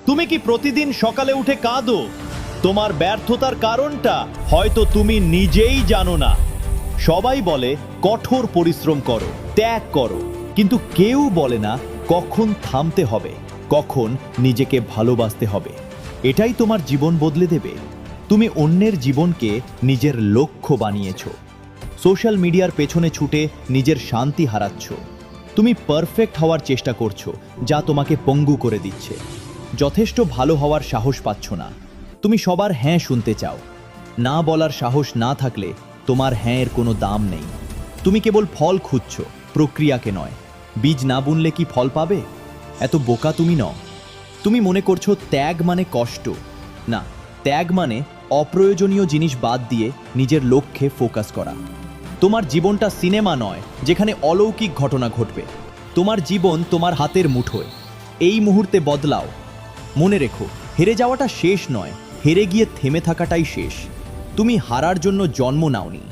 তুমি কি প্রতিদিন সকালে উঠে কাঁদো? তোমার ব্যর্থতার কারণটা হয়তো তুমি নিজেই জানো না। সবাই বলে কঠোর পরিশ্রম করো, ত্যাগ করো, কিন্তু কেউ বলে না কখন থামতে হবে, কখন নিজেকে ভালোবাসতে হবে। এটাই তোমার জীবন বদলে দেবে। তুমি অন্যের জীবনকে নিজের লক্ষ্য বানিয়েছো। সোশ্যাল মিডিয়ার পেছনে ছুটে নিজের শান্তি হারাচ্ছ। তুমি পারফেক্ট হওয়ার চেষ্টা করছো, যা তোমাকে পঙ্গু করে দিচ্ছে। যথেষ্ট ভালো হওয়ার সাহস পাচ্ছ না। তুমি সবার হ্যাঁ শুনতে চাও। না বলার সাহস না থাকলে তোমার হ্যাঁয়ের কোনো দাম নেই। তুমি কেবল ফল খুঁজছ, প্রক্রিয়াকে নয়। বীজ না বুনলে কি ফল পাবে? এত বোকা তুমি নও। তুমি মনে করছো ত্যাগ মানে কষ্ট। না, ত্যাগ মানে অপ্রয়োজনীয় জিনিস বাদ দিয়ে নিজের লক্ষ্যে ফোকাস করা। তোমার জীবনটা সিনেমা নয় যেখানে অলৌকিক ঘটনা ঘটবে। তোমার জীবন তোমার হাতের মুঠোয়। এই মুহূর্তে বদলাও। মনে রেখো, হেরে যাওয়াটা শেষ নয়, হেরে গিয়ে থেমে থাকাটাই শেষ। তুমি হারার জন্য জন্ম নাওনি,